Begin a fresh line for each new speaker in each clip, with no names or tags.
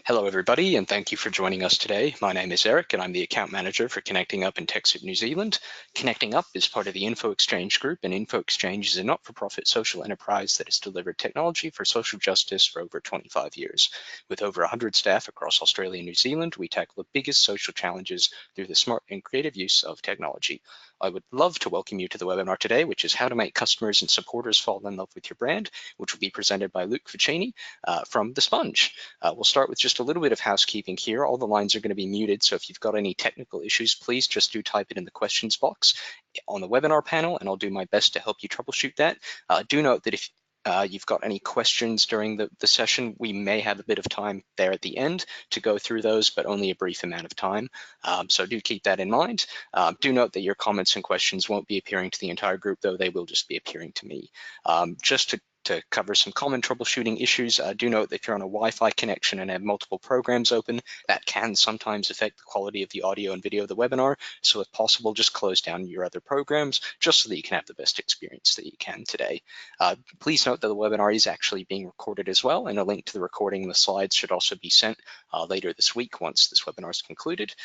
Hello, everybody, and thank you for joining us today. My name is Eric, and I'm the account manager for Connecting Up in TechSoup New Zealand. Connecting Up is part of the Info Exchange Group, and Info Exchange is a not-for-profit social enterprise that has delivered technology for social justice for over 25 years. With over 100 staff across Australia and New Zealand, we tackle the biggest social challenges through the smart and creative use of technology. I would love to welcome you to the webinar today, which is how to make customers and supporters fall in love with your brand, which will be presented by Luke Ficini from The Sponge. We'll start with just a little bit of housekeeping here. All the lines are going to be muted, so if you've got any technical issues, please just do type it in the questions box on the webinar panel, and I'll do my best to help you troubleshoot that. Do note that if you've got any questions during the session, we may have a bit of time there at the end to go through those, but only a brief amount of time. So do keep that in mind. Do note that your comments and questions won't be appearing to the entire group, though they will just be appearing to me. Just to cover some common troubleshooting issues, do note that if you're on a Wi-Fi connection and have multiple programs open, that can sometimes affect the quality of the audio and video of the webinar. So if possible, just close down your other programs just so that you can have the best experience that you can today. Please note that the webinar is actually being recorded as well, and a link to the recording and the slides should also be sent later this week once this webinar is concluded.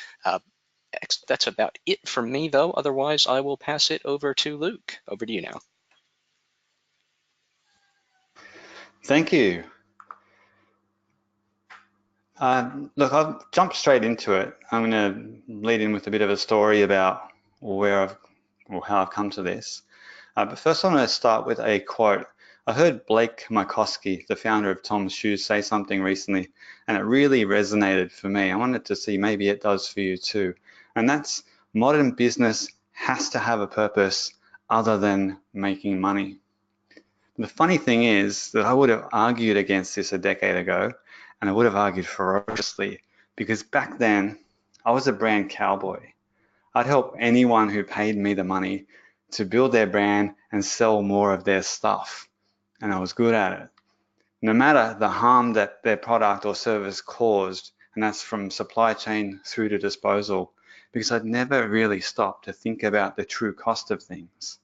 That's about it from me, though. Otherwise, I will pass it over to Luke. Over to you now.
Thank you. Look, I'll jump straight into it. I'm going to lead in with a bit of a story about how I've come to this. But first, I'm going to start with a quote. I heard Blake Mycoskie, the founder of Tom's Shoes, say something recently, and it really resonated for me. I wanted to see maybe it does for you too. And that's modern business has to have a purpose other than making money. The funny thing is that I would have argued against this a decade ago, and I would have argued ferociously, because back then I was a brand cowboy. I'd help anyone who paid me the money to build their brand and sell more of their stuff, and I was good at it. No matter the harm that their product or service caused, and that's from supply chain through to disposal, because I'd never really stopped to think about the true cost of things.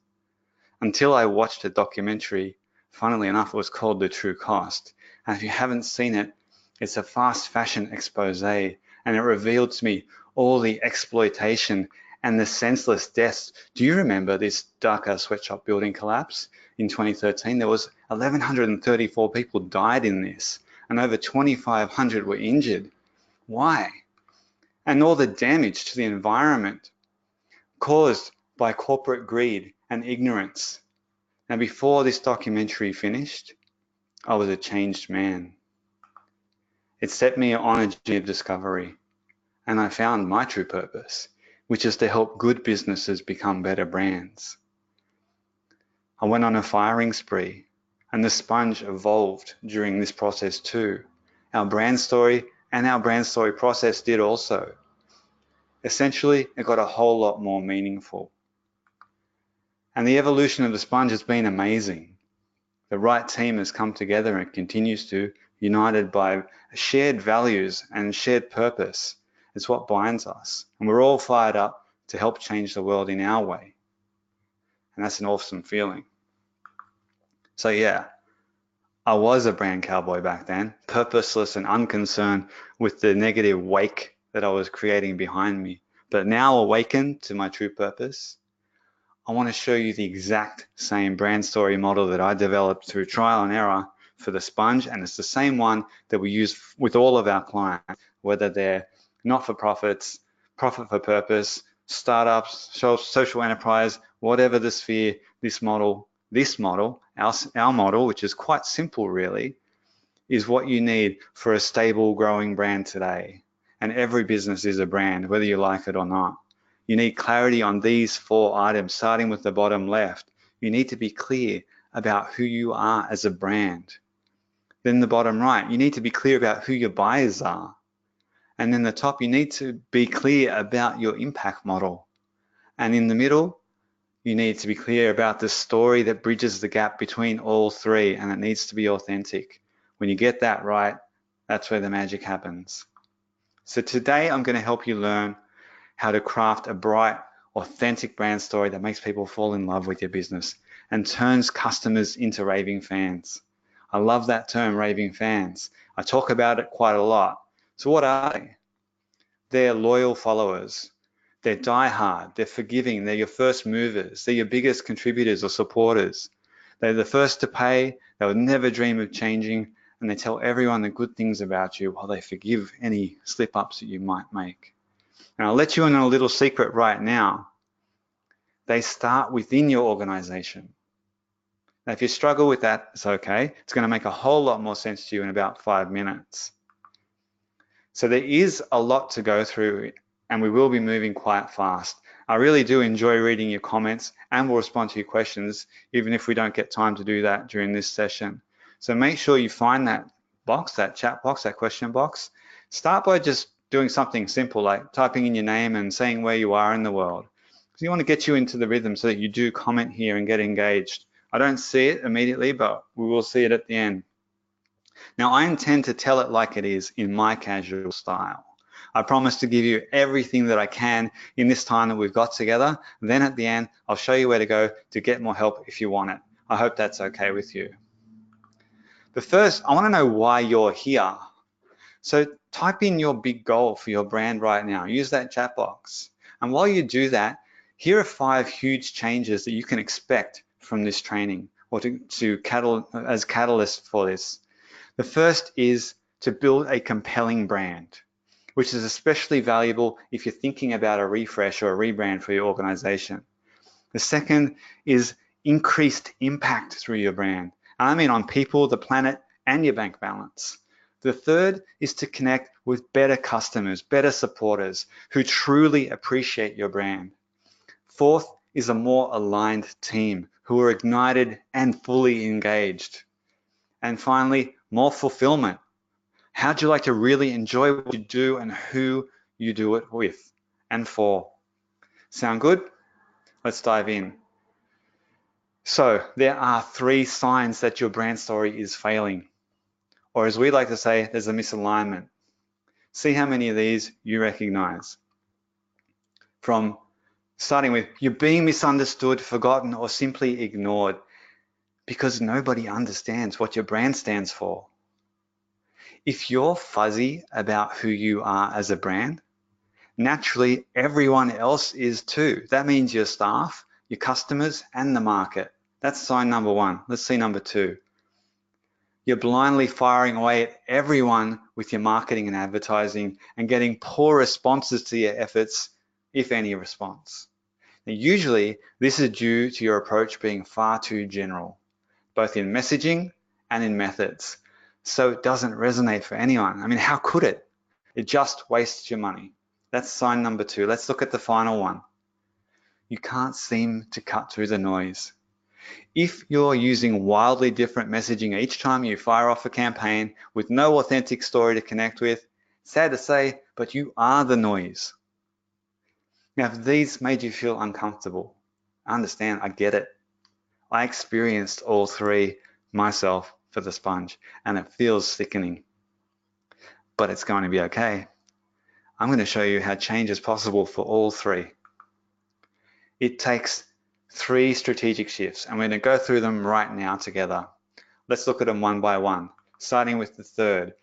Until I watched a documentary, funnily enough, it was called The True Cost. And if you haven't seen it, it's a fast fashion expose, and it revealed to me all the exploitation and the senseless deaths. Do you remember this Dhaka sweatshop building collapse in 2013? There was 1,134 people died in this, and over 2,500 were injured. Why? And all the damage to the environment caused by corporate greed and ignorance. Now, before this documentary finished, I was a changed man. It set me on a journey of discovery, and I found my true purpose, which is to help good businesses become better brands. I went on a firing spree, and the Sponge evolved during this process too. Our brand story and our brand story process did also. Essentially, it got a whole lot more meaningful. And the evolution of the Sponge has been amazing. The right team has come together and continues to, united by shared values and shared purpose. It's what binds us. And we're all fired up to help change the world in our way. And that's an awesome feeling. So yeah, I was a brand cowboy back then, purposeless and unconcerned with the negative wake that I was creating behind me. But now awakened to my true purpose, I want to show you the exact same brand story model that I developed through trial and error for the Sponge, and it's the same one that we use with all of our clients, whether they're not-for-profits, profit for purpose, startups, social enterprise, whatever the sphere. This model, our model, which is quite simple really, is what you need for a stable, growing brand today. And every business is a brand, whether you like it or not. You need clarity on these 4 items, starting with the bottom left. You need to be clear about who you are as a brand. Then the bottom right, you need to be clear about who your buyers are. And then the top, you need to be clear about your impact model. And in the middle, you need to be clear about the story that bridges the gap between all 3, and it needs to be authentic. When you get that right, that's where the magic happens. So today, I'm going to help you learn how to craft a bright, authentic brand story that makes people fall in love with your business and turns customers into raving fans. I love that term, raving fans. I talk about it quite a lot. So what are they? They're loyal followers. They're diehard, they're forgiving, they're your first movers, they're your biggest contributors or supporters. They're the first to pay, they would never dream of changing, and they tell everyone the good things about you while they forgive any slip-ups that you might make. And I'll let you in on a little secret right now. They start within your organization. Now, if you struggle with that, it's okay. It's going to make a whole lot more sense to you in about 5 minutes. So there is a lot to go through, and we will be moving quite fast. I really do enjoy reading your comments, and we'll respond to your questions, even if we don't get time to do that during this session. So make sure you find that box, that chat box, that question box. Start by just doing something simple like typing in your name and saying where you are in the world. Because you want to get you into the rhythm so that you do comment here and get engaged. I don't see it immediately, but we will see it at the end. Now, I intend to tell it like it is in my casual style. I promise to give you everything that I can in this time that we've got together. Then at the end, I'll show you where to go to get more help if you want it. I hope that's okay with you. But first, I want to know why you're here. So type in your big goal for your brand right now. Use that chat box. And while you do that, here are 5 huge changes that you can expect from this training or as catalysts for this. The first is to build a compelling brand, which is especially valuable if you're thinking about a refresh or a rebrand for your organization. The second is increased impact through your brand. And I mean on people, the planet, and your bank balance. The third is to connect with better customers, better supporters who truly appreciate your brand. Fourth is a more aligned team who are ignited and fully engaged. And finally, more fulfillment. How'd you like to really enjoy what you do and who you do it with and for? Sound good? Let's dive in. So there are 3 signs that your brand story is failing. Or as we like to say, there's a misalignment. See how many of these you recognize. From starting with, you're being misunderstood, forgotten, or simply ignored because nobody understands what your brand stands for. If you're fuzzy about who you are as a brand, naturally everyone else is too. That means your staff, your customers, and the market. That's sign number 1. Let's see number 2. You're blindly firing away at everyone with your marketing and advertising and getting poor responses to your efforts, if any response. Now, usually, this is due to your approach being far too general, both in messaging and in methods. So it doesn't resonate for anyone. I mean, how could it? It just wastes your money. That's sign number 2. Let's look at the final one. You can't seem to cut through the noise. If you're using wildly different messaging each time you fire off a campaign with no authentic story to connect with, sad to say, but you are the noise. Now, if these made you feel uncomfortable, I understand, I get it. I experienced all 3 myself for the sponge, and it feels sickening. But it's going to be okay. I'm going to show you how change is possible for all 3. It takes 3 strategic shifts, and we're going to go through them right now together. Let's look at them one by one, starting with the third.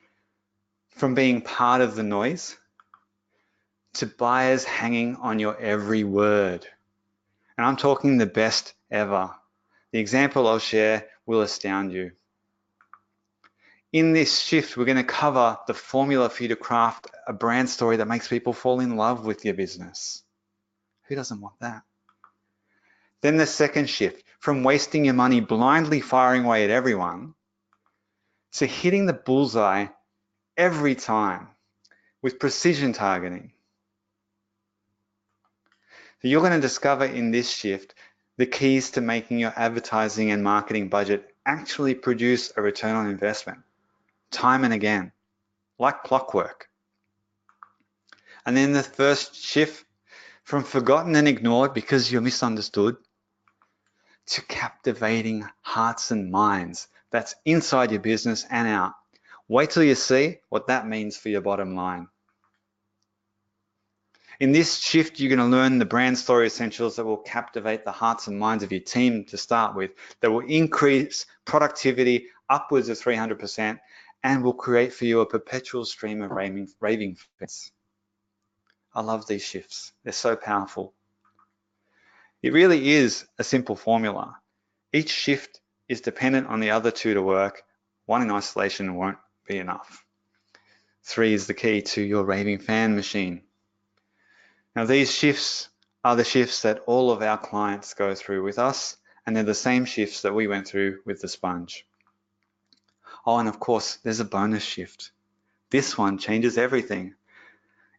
From being part of the noise to buyers hanging on your every word. And I'm talking the best ever. The example I'll share will astound you. In this shift, we're going to cover the formula for you to craft a brand story that makes people fall in love with your business. Who doesn't want that? Then the second shift, from wasting your money blindly firing away at everyone to hitting the bullseye every time with precision targeting. So you're going to discover in this shift the keys to making your advertising and marketing budget actually produce a return on investment, time and again, like clockwork. And then the first shift, from forgotten and ignored because you're misunderstood to captivating hearts and minds. That's inside your business and out. Wait till you see what that means for your bottom line. In this shift, you're going to learn the brand story essentials that will captivate the hearts and minds of your team to start with, that will increase productivity upwards of 300% and will create for you a perpetual stream of raving fans. I love these shifts. They're so powerful. It really is a simple formula. Each shift is dependent on the other two to work. One in isolation won't be enough. 3 is the key to your raving fan machine. Now, these shifts are the shifts that all of our clients go through with us, and they're the same shifts that we went through with the sponge. Oh, and of course, there's a bonus shift. This one changes everything.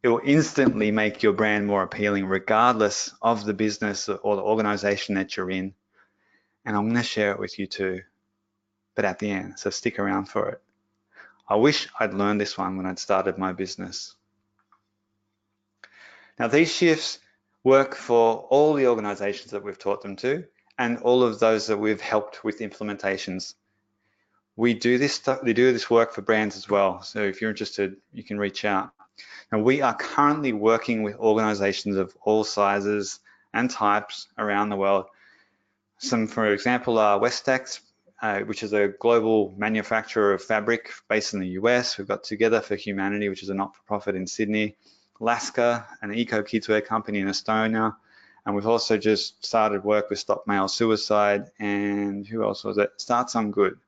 It will instantly make your brand more appealing regardless of the business or the organization that you're in. And I'm going to share it with you too, but at the end, so stick around for it. I wish I'd learned this one when I'd started my business. Now, these shifts work for all the organizations that we've taught them to and all of those that we've helped with implementations. We do this work for brands as well. So if you're interested, you can reach out. Now, we are currently working with organizations of all sizes and types around the world. Some, for example, are Westex, which is a global manufacturer of fabric based in the US. We've got Together for Humanity, which is a not-for-profit in Sydney. Laska, an eco-kidswear company in Estonia. And we've also just started work with Stop Male Suicide, and who else was it? Start Some Good.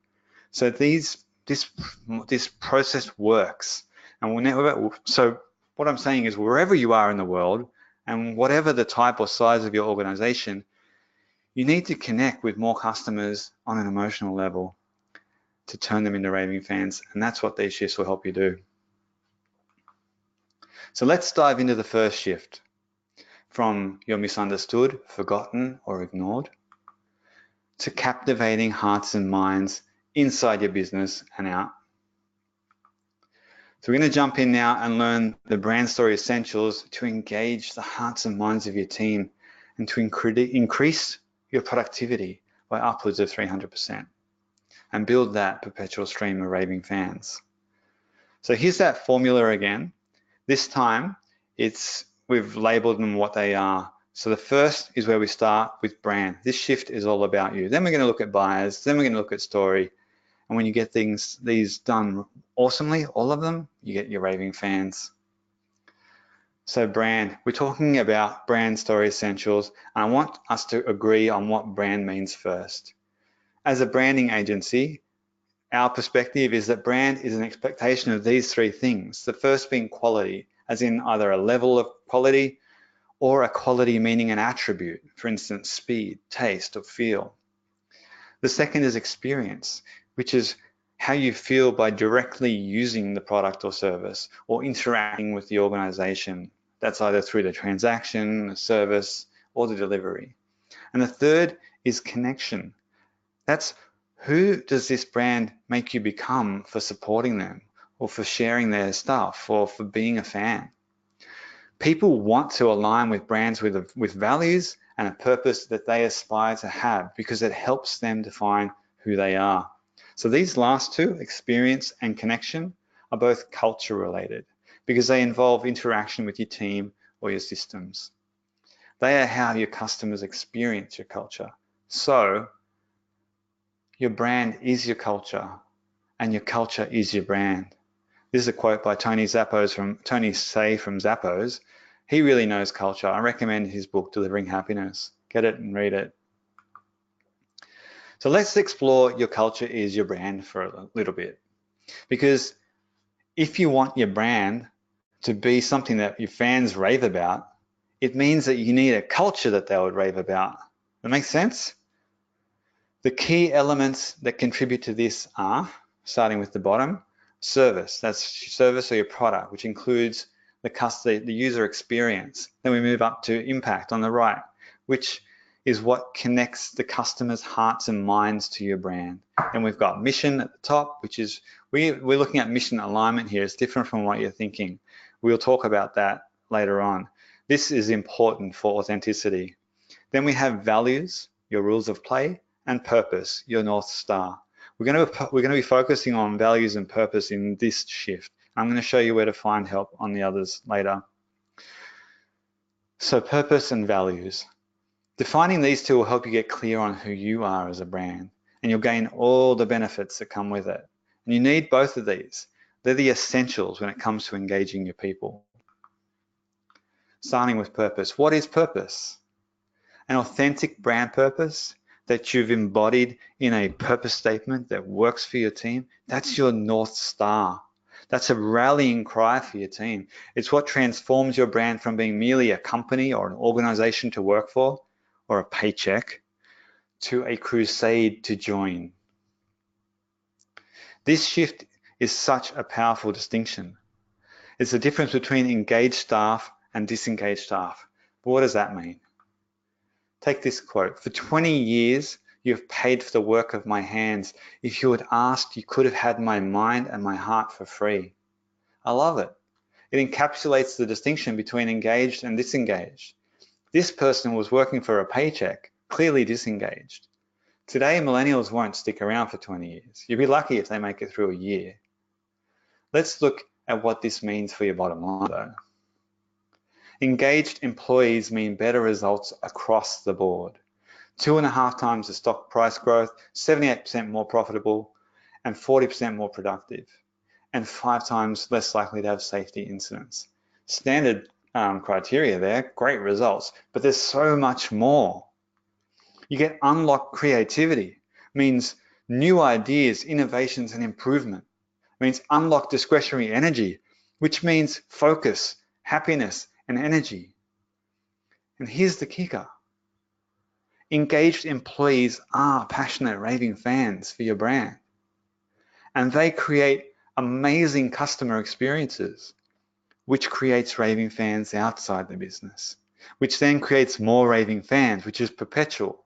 So this process works. And so what I'm saying is, wherever you are in the world, and whatever the type or size of your organization, you need to connect with more customers on an emotional level to turn them into raving fans. And that's what these shifts will help you do. So let's dive into the first shift, from you're misunderstood, forgotten, or ignored, to captivating hearts and minds inside your business and out. So we're going to jump in now and learn the brand story essentials to engage the hearts and minds of your team and to increase your productivity by upwards of 300% and build that perpetual stream of raving fans. So here's that formula again. This time we've labeled them what they are. So the first is where we start with brand. This shift is all about you. Then we're going to look at buyers. Then we're going to look at story. And when you get these done awesomely, all of them, you get your raving fans. So brand, we're talking about brand story essentials. And I want us to agree on what brand means first. As a branding agency, our perspective is that brand is an expectation of these 3 things. The first being quality, as in either a level of quality or a quality meaning an attribute, for instance, speed, taste, or feel. The second is experience, which is how you feel by directly using the product or service or interacting with the organization. That's either through the transaction, the service, or the delivery. And the third is connection. That's who does this brand make you become for supporting them or for sharing their stuff or for being a fan? People want to align with brands with values and a purpose that they aspire to have because it helps them define who they are. So these last 2, experience and connection, are both culture related because they involve interaction with your team or your systems. They are how your customers experience your culture. So your brand is your culture and your culture is your brand. This is a quote by Tony Say from Zappos. He really knows culture. I recommend his book, Delivering Happiness. Get it and read it. So let's explore your culture is your brand for a little bit. Because if you want your brand to be something that your fans rave about, it means that you need a culture that they would rave about. That makes sense? The key elements that contribute to this are, starting with the bottom, service. That's service or your product, which includes the user experience. Then we move up to impact on the right, which is what connects the customer's hearts and minds to your brand. And we've got mission at the top, which is, we're looking at mission alignment here. It's different from what you're thinking. We'll talk about that later on. This is important for authenticity. Then we have values, your rules of play, and purpose, your North Star. We're going to be focusing on values and purpose in this shift. I'm going to show you where to find help on the others later. So purpose and values. Defining these 2 will help you get clear on who you are as a brand, and you'll gain all the benefits that come with it. You need both of these. They're the essentials when it comes to engaging your people. Starting with purpose. What is purpose? An authentic brand purpose that you've embodied in a purpose statement that works for your team. That's your North Star. That's a rallying cry for your team. It's what transforms your brand from being merely a company or an organization to work for or a paycheck to a crusade to join. This shift is such a powerful distinction. It's the difference between engaged staff and disengaged staff. But what does that mean? Take this quote. For 20 years, you have paid for the work of my hands. If you had asked, you could have had my mind and my heart for free. I love it. It encapsulates the distinction between engaged and disengaged. This person was working for a paycheck, clearly disengaged. Today, millennials won't stick around for 20 years. You'll be lucky if they make it through a year. Let's look at what this means for your bottom line though. Engaged employees mean better results across the board. 2.5 times the stock price growth, 78% more profitable, and 40% more productive, and 5 times less likely to have safety incidents. Standard criteria there, great results, but there's so much more. You get unlocked creativity, means new ideas, innovations, and improvement. It means unlock discretionary energy, which means focus, happiness, and energy. And here's the kicker. Engaged employees are passionate, raving fans for your brand. And they create amazing customer experiences, which creates raving fans outside the business, which then creates more raving fans, which is perpetual.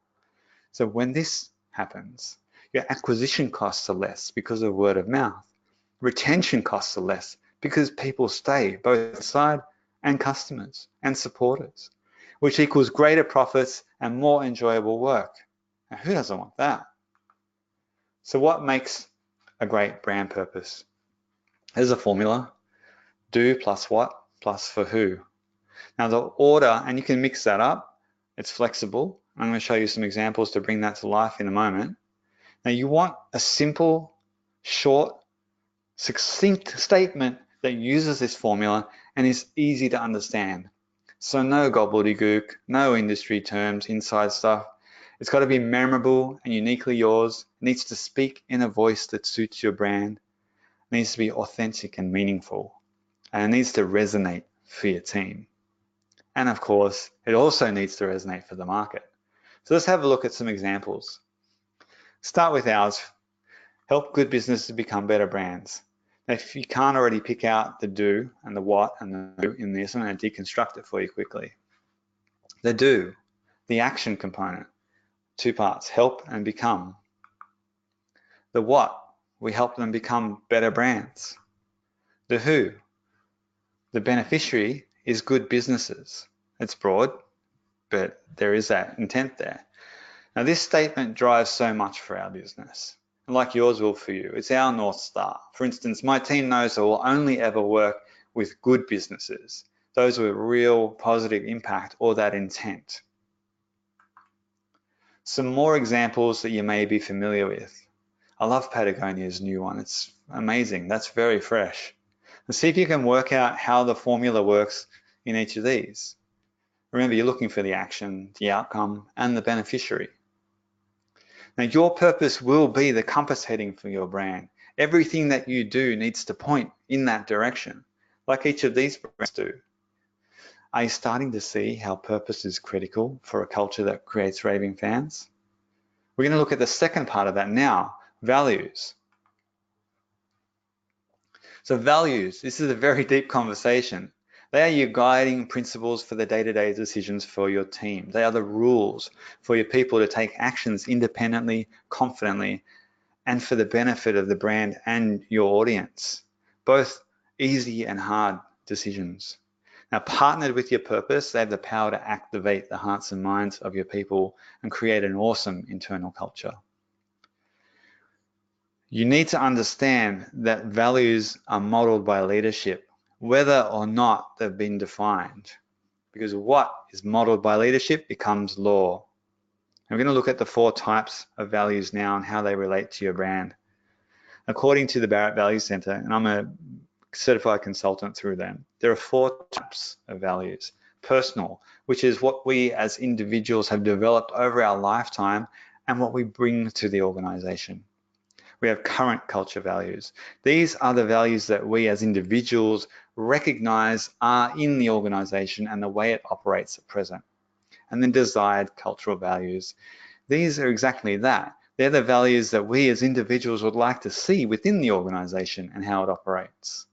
So when this happens, your acquisition costs are less because of word of mouth. Retention costs are less because people stay, both inside and customers and supporters, which equals greater profits and more enjoyable work. Now, who doesn't want that? So what makes a great brand purpose? There's a formula: do plus what plus for who. Now the order, and you can mix that up, it's flexible. I'm going to show you some examples to bring that to life in a moment. Now you want a simple, short, succinct statement that uses this formula and is easy to understand. So no gobbledygook, no industry terms, inside stuff. It's got to be memorable and uniquely yours. It needs to speak in a voice that suits your brand. It needs to be authentic and meaningful. And it needs to resonate for your team. And of course, it also needs to resonate for the market. So let's have a look at some examples. Start with ours. Help good businesses become better brands. Now, if you can't already pick out the do and the what and the who in this, I'm going to deconstruct it for you quickly. The do, the action component, 2 parts, help and become. The what, we help them become better brands. The who, the beneficiary is good businesses. It's broad, but there is that intent there. Now this statement drives so much for our business, and like yours will for you. It's our North Star. For instance, my team knows I will only ever work with good businesses, those with real positive impact or that intent. Some more examples that you may be familiar with. I love Patagonia's new one. It's amazing. That's very fresh. And see if you can work out how the formula works in each of these. Remember, you're looking for the action, the outcome, and the beneficiary. Now, your purpose will be the compass heading for your brand. Everything that you do needs to point in that direction, like each of these brands do. Are you starting to see how purpose is critical for a culture that creates raving fans? We're going to look at the second part of that now, values. So values, this is a very deep conversation. They are your guiding principles for the day-to-day decisions for your team. They are the rules for your people to take actions independently, confidently, and for the benefit of the brand and your audience. Both easy and hard decisions. Now, partnered with your purpose, they have the power to activate the hearts and minds of your people and create an awesome internal culture. You need to understand that values are modeled by leadership, whether or not they've been defined, because what is modeled by leadership becomes law. And we're going to look at the 4 types of values now and how they relate to your brand. According to the Barrett Values Center, and I'm a certified consultant through them, there are 4 types of values. Personal, which is what we as individuals have developed over our lifetime and what we bring to the organization. We have current culture values. These are the values that we as individuals recognize are in the organization and the way it operates at present. And then desired cultural values. These are exactly that. They're the values that we as individuals would like to see within the organization and how it operates.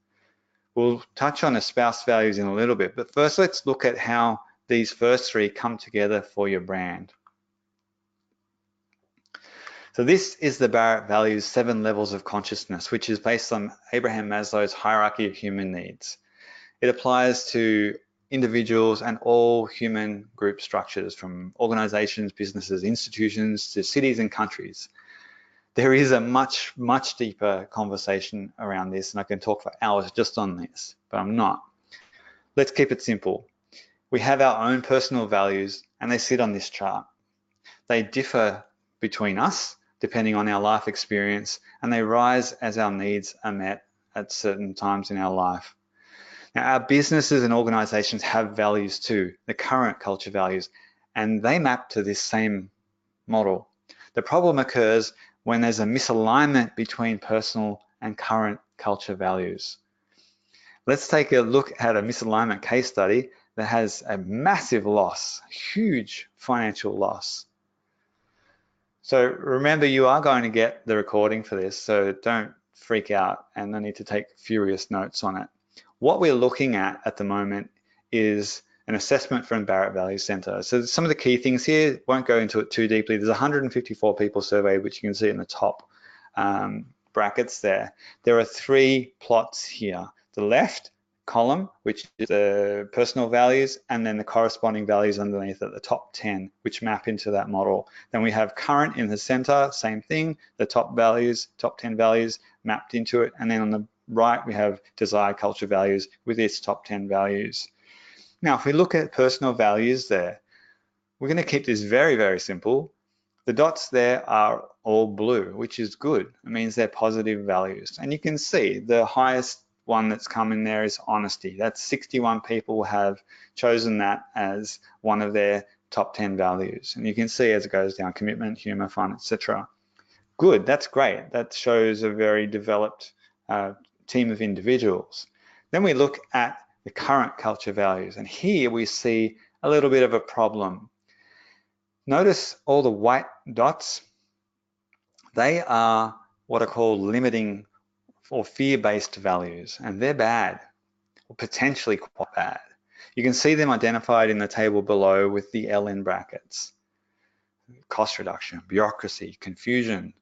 We'll touch on espoused values in a little bit, but first let's look at how these first 3 come together for your brand. So this is the Barrett Values 7 levels of consciousness, which is based on Abraham Maslow's hierarchy of human needs. It applies to individuals and all human group structures, from organizations, businesses, institutions, to cities and countries. There is a much, much deeper conversation around this, and I can talk for hours just on this, but I'm not. Let's keep it simple. We have our own personal values, and they sit on this chart. They differ between us, depending on our life experience, and they rise as our needs are met at certain times in our life. Now, our businesses and organizations have values too, the current culture values, and they map to this same model. The problem occurs when there's a misalignment between personal and current culture values. Let's take a look at a misalignment case study that has a massive loss, huge financial loss. So remember, you are going to get the recording for this, so don't freak out and no need to take furious notes on it. What we're looking at the moment is an assessment from Barrett Values Center. So some of the key things here, won't go into it too deeply. There's 154 people surveyed, which you can see in the top brackets there. There are 3 plots here. The left column, which is the personal values, and then the corresponding values underneath at the top 10, which map into that model. Then we have current in the center, same thing, the top values, top 10 values mapped into it. And then on the right, we have desired culture values with its top 10 values. Now, if we look at personal values there, we're going to keep this very, very simple. The dots there are all blue, which is good. It means they're positive values. And you can see the highest one that's come in there is honesty. That's 61 people have chosen that as one of their top 10 values. And you can see as it goes down, commitment, humor, fun, etc. Good, that's great. That shows a very developed team of individuals. Then we look at the current culture values, and here we see a little bit of a problem. Notice all the white dots. They are what are called limiting or fear-based values, and they're bad, or potentially quite bad. You can see them identified in the table below with the L in brackets. Cost reduction, bureaucracy, confusion,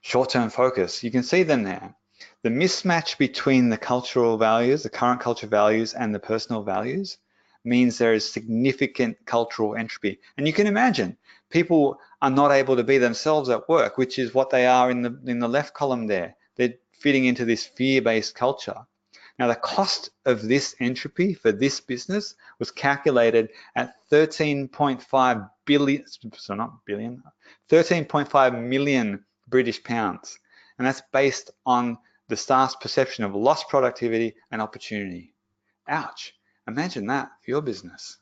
short-term focus. You can see them there. The mismatch between the cultural values, the current culture values, and the personal values means there is significant cultural entropy. And you can imagine people are not able to be themselves at work, which is what they are in the left column there. They're fitting into this fear-based culture. Now, the cost of this entropy for this business was calculated at 13.5 billion, so not billion, 13.5 million British pounds. And that's based on the staff's perception of lost productivity and opportunity. Ouch, imagine that for your business.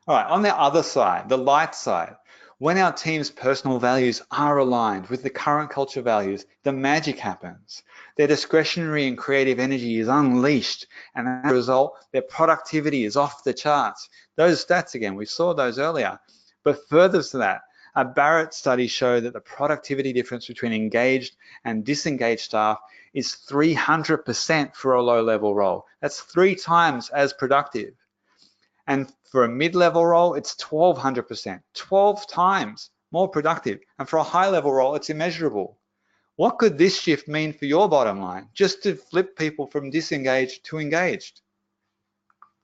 All right, on the other side, the light side, when our team's personal values are aligned with the current culture values, the magic happens. Their discretionary and creative energy is unleashed, and as a result, their productivity is off the charts. Those stats, again, we saw those earlier. But further to that, a Barrett study showed that the productivity difference between engaged and disengaged staff is 300% for a low-level role. That's 3 times as productive. And for a mid-level role, it's 1,200%, 12 times more productive. And for a high-level role, it's immeasurable. What could this shift mean for your bottom line, just to flip people from disengaged to engaged?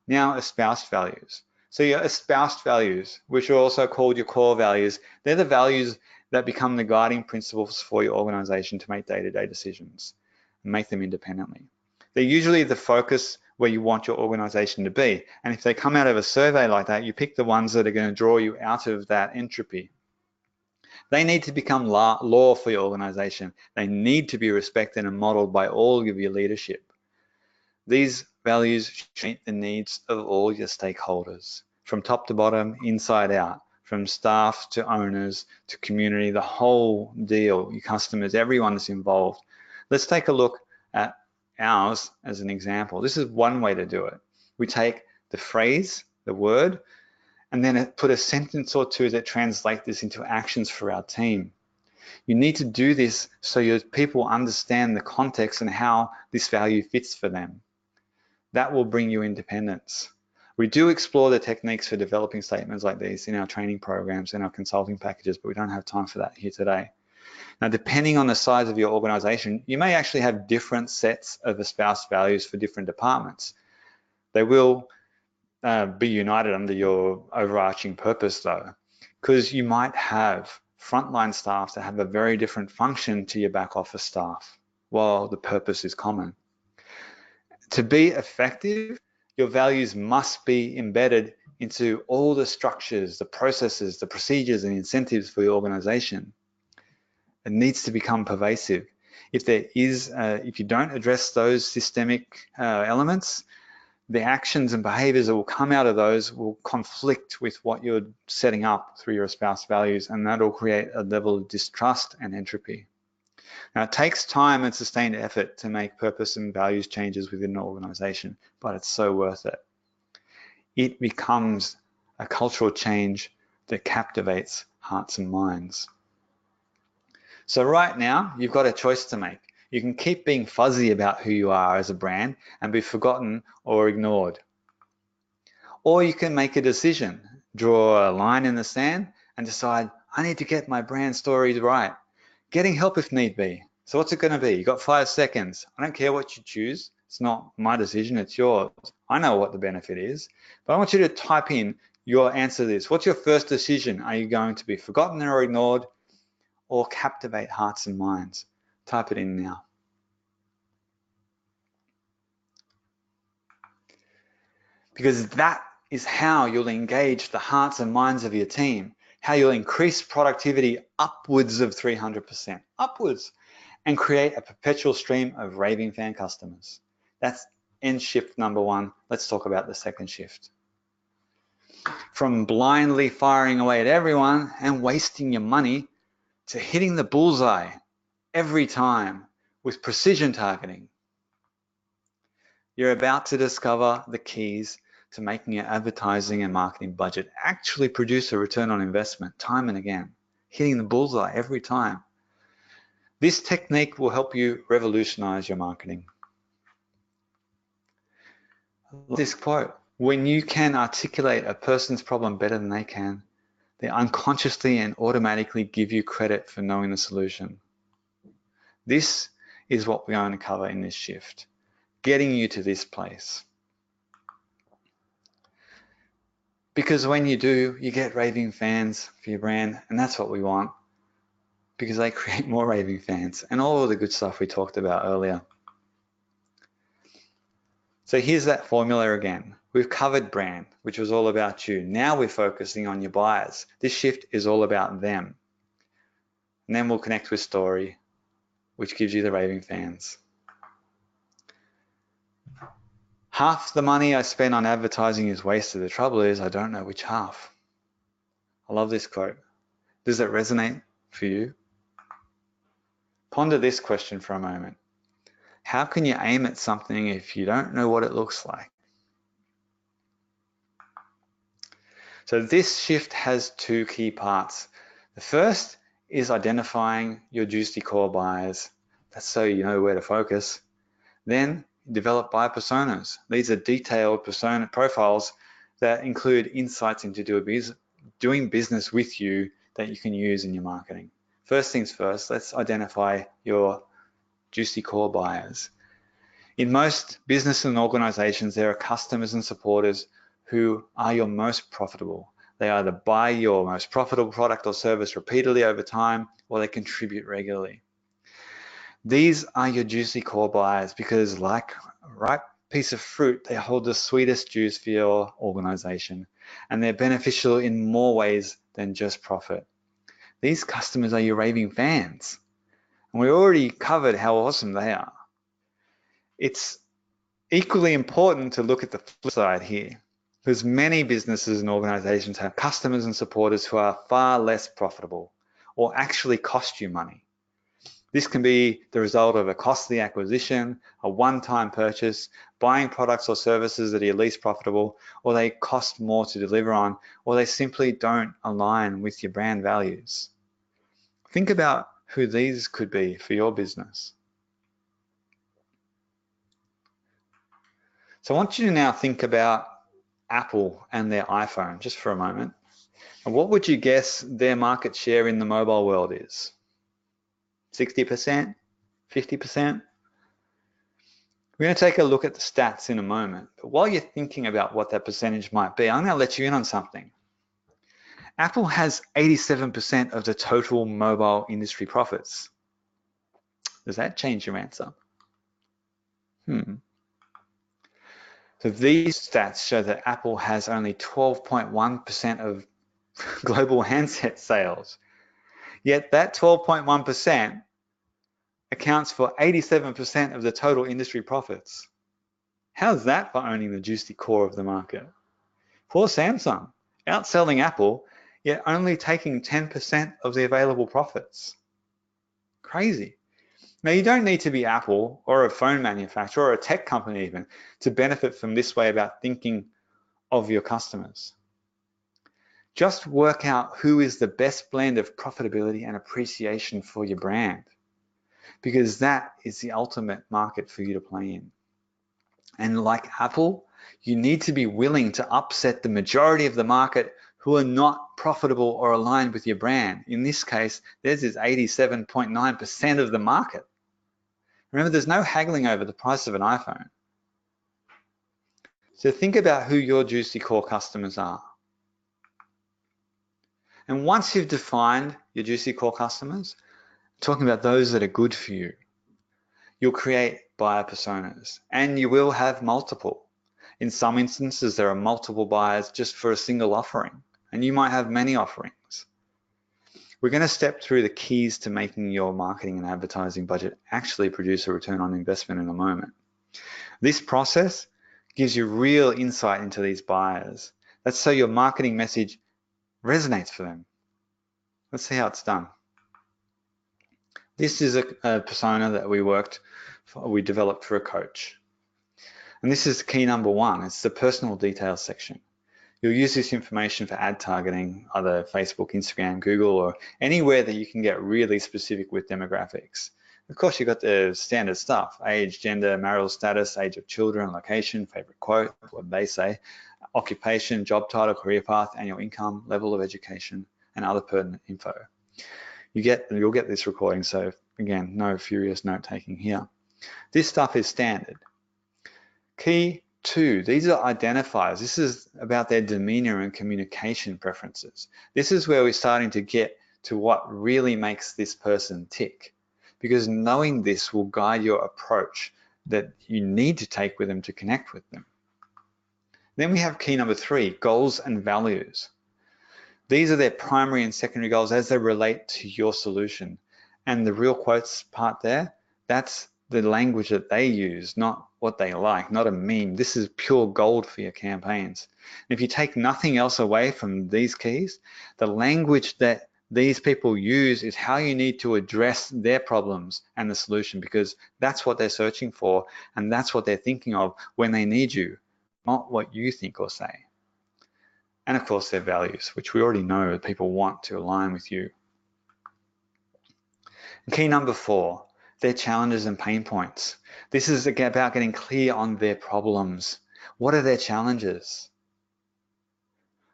Now, espoused values. So your espoused values, which are also called your core values, they're the values that become the guiding principles for your organization to make day-to-day decisions and make them independently. They're usually the focus where you want your organization to be. And if they come out of a survey like that, you pick the ones that are going to draw you out of that entropy. They need to become law for your organization. They need to be respected and modeled by all of your leadership. These values meet the needs of all your stakeholders, from top to bottom, inside out, from staff to owners to community, the whole deal, your customers, everyone is involved. Let's take a look at ours as an example. This is one way to do it. We take the phrase, the word, and then put a sentence or two that translate this into actions for our team. You need to do this so your people understand the context and how this value fits for them. That will bring you independence. We do explore the techniques for developing statements like these in our training programs and our consulting packages, but we don't have time for that here today. Now, depending on the size of your organization, you may actually have different sets of espoused values for different departments. They will be united under your overarching purpose though, because you might have frontline staff that have a very different function to your back office staff, while the purpose is common. To be effective, your values must be embedded into all the structures, the processes, the procedures and incentives for your organization. It needs to become pervasive. If you don't address those systemic elements, the actions and behaviors that will come out of those will conflict with what you're setting up through your espoused values, and that'll create a level of distrust and entropy. Now, it takes time and sustained effort to make purpose and values changes within an organization, but it's so worth it. It becomes a cultural change that captivates hearts and minds. So right now, you've got a choice to make. You can keep being fuzzy about who you are as a brand and be forgotten or ignored. Or you can make a decision, draw a line in the sand and decide, I need to get my brand stories right. Getting help if need be. So what's it going to be? You've got 5 seconds. I don't care what you choose. It's not my decision, it's yours. I know what the benefit is, but I want you to type in your answer to this. What's your first decision? Are you going to be forgotten or ignored or captivate hearts and minds? Type it in now. Because that is how you'll engage the hearts and minds of your team, how you'll increase productivity upwards of 300%, upwards, and create a perpetual stream of raving fan customers. That's end shift number 1. Let's talk about the second shift. From blindly firing away at everyone and wasting your money to hitting the bullseye every time with precision targeting. You're about to discover the keys to making your advertising and marketing budget actually produce a return on investment time and again, hitting the bullseye every time. This technique will help you revolutionize your marketing. This quote, when you can articulate a person's problem better than they can, they unconsciously and automatically give you credit for knowing the solution. This is what we're going to cover in this shift, getting you to this place. Because when you do, you get raving fans for your brand, and that's what we want, because they create more raving fans and all of the good stuff we talked about earlier. So here's that formula again. We've covered brand, which was all about you. Now we're focusing on your buyers. This shift is all about them. And then we'll connect with story, which gives you the raving fans. Half the money I spend on advertising is wasted. The trouble is I don't know which half. I love this quote. Does it resonate for you? Ponder this question for a moment. How can you aim at something if you don't know what it looks like? So this shift has 2 key parts. The first is identifying your juicy core buyers. That's so you know where to focus. Then develop buyer personas. These are detailed persona profiles that include insights into doing business with you that you can use in your marketing. First things first, let's identify your juicy core buyers. In most business and organizations, there are customers and supporters who are your most profitable. They either buy your most profitable product or service repeatedly over time, or they contribute regularly. These are your juicy core buyers because, like a ripe piece of fruit, they hold the sweetest juice for your organization, and they're beneficial in more ways than just profit. These customers are your raving fans. And we already covered how awesome they are. It's equally important to look at the flip side here, because many businesses and organizations have customers and supporters who are far less profitable or actually cost you money. This can be the result of a costly acquisition, a one-time purchase, buying products or services that are least profitable, or they cost more to deliver on, or they simply don't align with your brand values. Think about who these could be for your business. So I want you to now think about Apple and their iPhone just for a moment. And what would you guess their market share in the mobile world is? 60%? 50%? We're going to take a look at the stats in a moment, but while you're thinking about what that percentage might be, I'm going to let you in on something. Apple has 87% of the total mobile industry profits. Does that change your answer? So these stats show that Apple has only 12.1% of global handset sales. Yet that 12.1% accounts for 87% of the total industry profits. How's that for owning the juicy core of the market? Poor Samsung, outselling Apple, yet only taking 10% of the available profits. Crazy. Now, you don't need to be Apple or a phone manufacturer or a tech company even to benefit from this way about thinking of your customers. Just work out who is the best blend of profitability and appreciation for your brand, because that is the ultimate market for you to play in. And like Apple, you need to be willing to upset the majority of the market who are not profitable or aligned with your brand. In this case, theirs is 87.9% of the market. Remember, there's no haggling over the price of an iPhone. So think about who your juicy core customers are. And once you've defined your juicy core customers, talking about those that are good for you, you'll create buyer personas, and you will have multiple. In some instances, there are multiple buyers just for a single offering, and you might have many offerings. We're going to step through the keys to making your marketing and advertising budget actually produce a return on investment in a moment. This process gives you real insight into these buyers. That's so your marketing message resonates for them. Let's see how it's done. This is a persona that we developed for a coach. And this is key number one. It's the personal details section. You'll use this information for ad targeting, either Facebook, Instagram, Google, or anywhere that you can get really specific with demographics. Of course, you've got the standard stuff: age, gender, marital status, age of children, location, favorite quote, what they say, occupation, job title, career path, annual income, level of education, and other pertinent info. You'll get this recording, so again, no furious note taking here. This stuff is standard. Key 2, these are identifiers. This is about their demeanor and communication preferences. This is where we're starting to get to what really makes this person tick, because knowing this will guide your approach that you need to take with them to connect with them. Then we have key number 3, goals and values. These are their primary and secondary goals as they relate to your solution. And the real quotes part there, that's the language that they use, not what they like, not a meme. This is pure gold for your campaigns. And if you take nothing else away from these keys, the language that these people use is how you need to address their problems and the solution, because that's what they're searching for and that's what they're thinking of when they need you, not what you think or say. And of course, their values, which we already know that people want to align with you. And key number 4, their challenges and pain points. This is about getting clear on their problems. What are their challenges?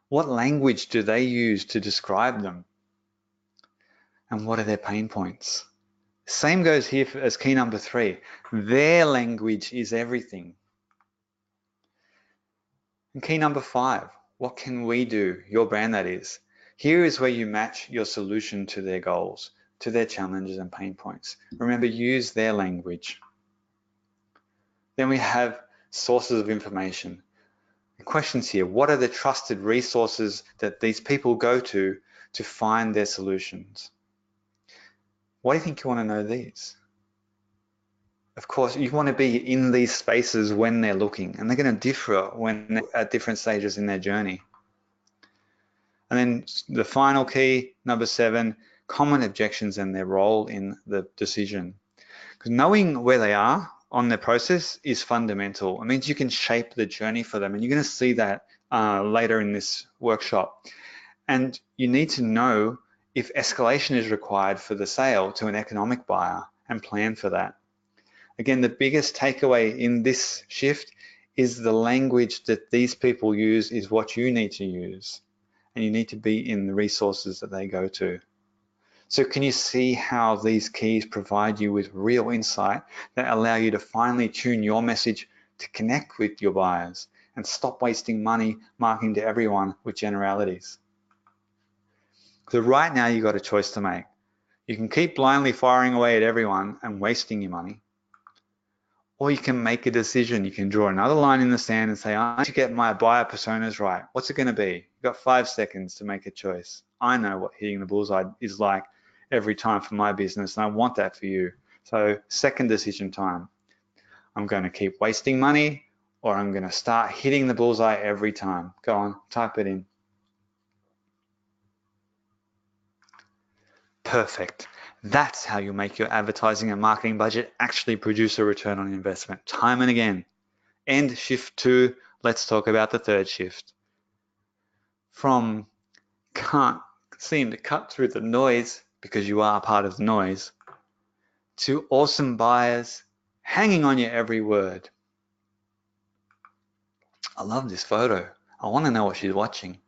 What language do they use to describe them? And what are their pain points? Same goes here as key number 3. Their language is everything. And key number 5, what can we do, your brand that is? Here is where you match your solution to their goals, to their challenges and pain points. Remember, use their language. Then we have sources of information. The questions here: what are the trusted resources that these people go to to find their solutions. Why do you think you want to know these? Of course, you want to be in these spaces when they're looking, and they're going to differ when they're at different stages in their journey. And then the final key, number 7, common objections and their role in the decision. Because knowing where they are on their process is fundamental. It means you can shape the journey for them, and you're going to see that later in this workshop. And you need to know if escalation is required for the sale to an economic buyer and plan for that. Again, the biggest takeaway in this shift is the language that these people use is what you need to use, and you need to be in the resources that they go to. So can you see how these keys provide you with real insight that allow you to finally tune your message to connect with your buyers and stop wasting money marketing to everyone with generalities? So right now you've got a choice to make. You can keep blindly firing away at everyone and wasting your money, or you can make a decision. You can draw another line in the sand and say, I need to get my buyer personas right. What's it going to be? You've got 5 seconds to make a choice. I know what hitting the bullseye is like every time for my business, and I want that for you. So second decision time. I'm going to keep wasting money, or I'm going to start hitting the bullseye every time. Go on, type it in. Perfect. That's how you make your advertising and marketing budget actually produce a return on investment, time and again. And shift 2, let's talk about the third shift. From can't seem to cut through the noise because you are part of the noise, to awesome buyers hanging on your every word. I love this photo. I want to know what she's watching.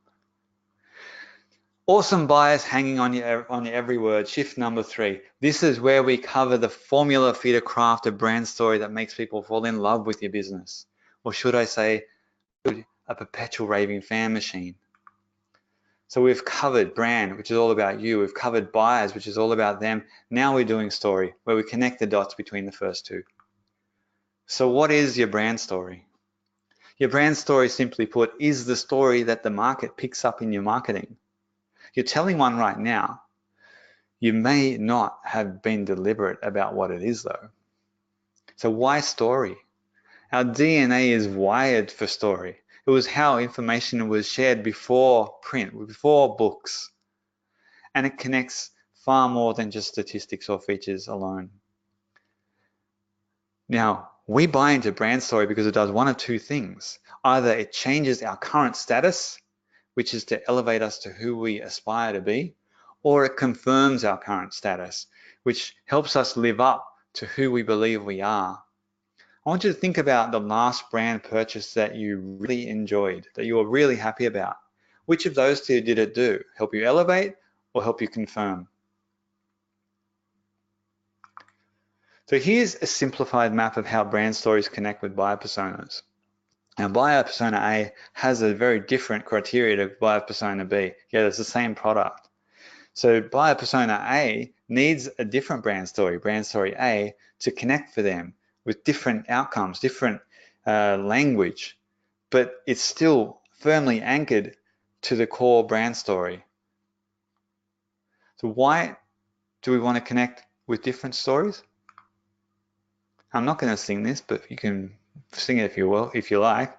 Awesome buyers hanging on your every word, shift number 3. This is where we cover the formula for you to craft a brand story that makes people fall in love with your business. Or should I say, a perpetual raving fan machine. So we've covered brand, which is all about you. We've covered buyers, which is all about them. Now we're doing story, where we connect the dots between the first 2. So what is your brand story? Your brand story, simply put, is the story that the market picks up in your marketing. You're telling one right now. You may not have been deliberate about what it is though. So why story? Our DNA is wired for story. It was how information was shared before print, before books. And it connects far more than just statistics or features alone. Now, we buy into brand story because it does one of 2 things. Either it changes our current status, which is to elevate us to who we aspire to be, or it confirms our current status, which helps us live up to who we believe we are. I want you to think about the last brand purchase that you really enjoyed, that you were really happy about. Which of those 2 did it do? Help you elevate or help you confirm? So here's a simplified map of how brand stories connect with buyer personas. Now, buyer persona A has a very different criteria to buyer persona B. Yeah, it's the same product. So buyer persona A needs a different brand story A, to connect for them with different outcomes, different language, but it's still firmly anchored to the core brand story. So why do we want to connect with different stories? I'm not going to sing this, but you can sing it if you will, if you like.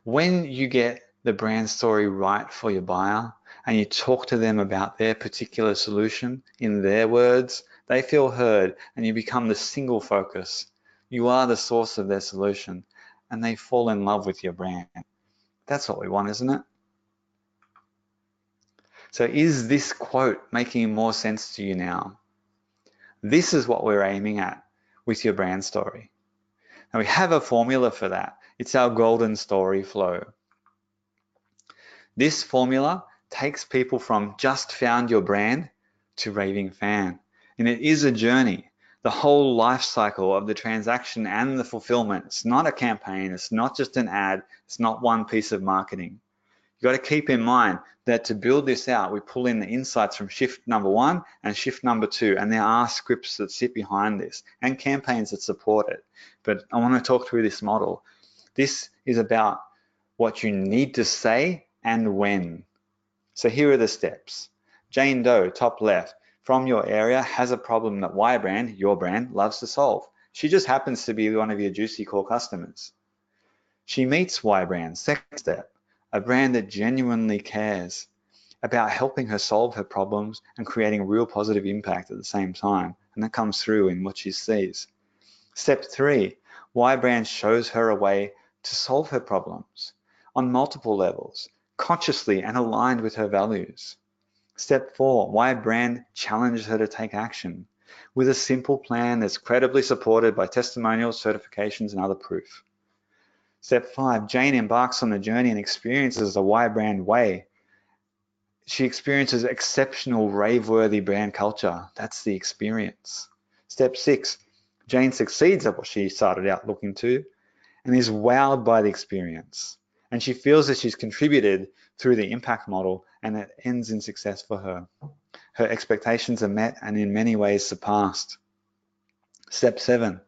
When you get the brand story right for your buyer and you talk to them about their particular solution in their words, they feel heard and you become the single focus. You are the source of their solution and they fall in love with your brand. That's what we want, isn't it? So is this quote making more sense to you now? This is what we're aiming at with your brand story. Now we have a formula for that. It's our golden story flow. This formula takes people from just found your brand to raving fan. And it is a journey, the whole life cycle of the transaction and the fulfillment. It's not a campaign, it's not just an ad, it's not one piece of marketing. You've got to keep in mind that to build this out, we pull in the insights from shift number 1 and shift number 2, and there are scripts that sit behind this and campaigns that support it. But I want to talk through this model. This is about what you need to say and when. So here are the steps. Jane Doe, top left, from your area, has a problem that Y brand, your brand, loves to solve. She just happens to be one of your Juicy Core customers. She meets Y brand, second step, a brand that genuinely cares about helping her solve her problems and creating real positive impact at the same time. And that comes through in what she sees. Step 3, Y brand shows her a way to solve her problems on multiple levels, consciously and aligned with her values. Step 4, Y brand challenges her to take action with a simple plan that's credibly supported by testimonials, certifications, and other proof. Step 5, Jane embarks on the journey and experiences the Y brand way. She experiences exceptional rave-worthy brand culture. That's the experience. Step 6, Jane succeeds at what she started out looking to and is wowed by the experience. And she feels that she's contributed through the impact model and it ends in success for her. Her expectations are met and in many ways surpassed. Step 7,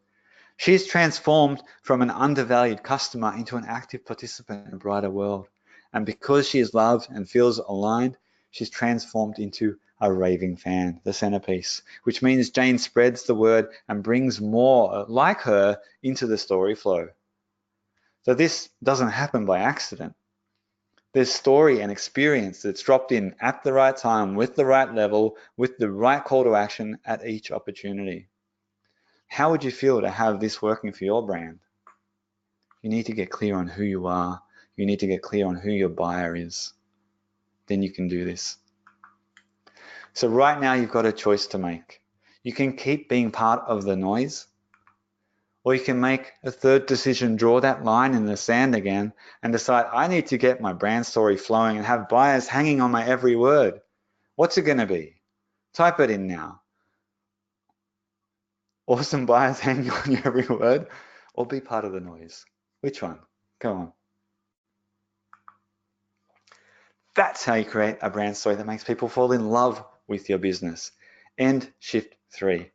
she's transformed from an undervalued customer into an active participant in a brighter world. And because she is loved and feels aligned, she's transformed into a raving fan, the centerpiece, which means Jane spreads the word and brings more like her into the story flow. So this doesn't happen by accident. There's story and experience that's dropped in at the right time, with the right level, with the right call to action at each opportunity. How would you feel to have this working for your brand? You need to get clear on who you are. You need to get clear on who your buyer is. Then you can do this. So right now you've got a choice to make. You can keep being part of the noise, or you can make a third decision, draw that line in the sand again and decide, I need to get my brand story flowing and have buyers hanging on my every word. What's it going to be? Type it in now. Awesome buyers hanging on your every word, or be part of the noise. Which one? Come on. That's how you create a brand story that makes people fall in love with your business. And shift 3.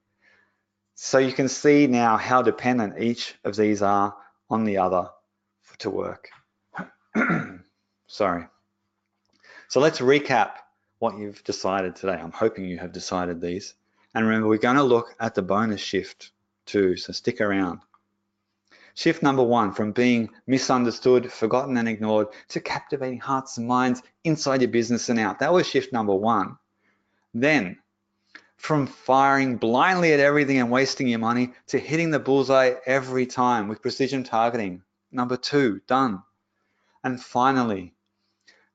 So you can see now how dependent each of these are on the other to work. Sorry. So let's recap what you've decided today. I'm hoping you have decided these. And remember, we're going to look at the bonus shift too, so stick around. Shift number 1, from being misunderstood, forgotten and ignored to captivating hearts and minds inside your business and out. That was shift number 1. Then, from firing blindly at everything and wasting your money to hitting the bullseye every time with precision targeting. Number 2, done. And finally,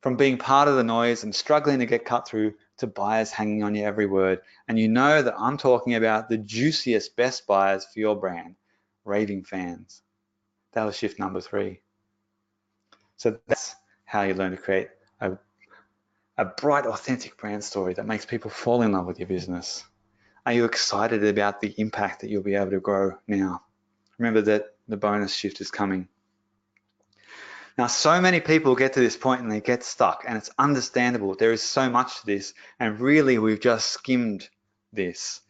from being part of the noise and struggling to get cut through to buyers hanging on your every word. And you know that I'm talking about the juiciest, best buyers for your brand, raving fans. That was shift number 3. So that's how you learn to create a bright, authentic brand story that makes people fall in love with your business. Are you excited about the impact that you'll be able to grow now? Remember that the bonus shift is coming. Now, so many people get to this point and they get stuck, and it's understandable. There is so much to this, and really we've just skimmed this.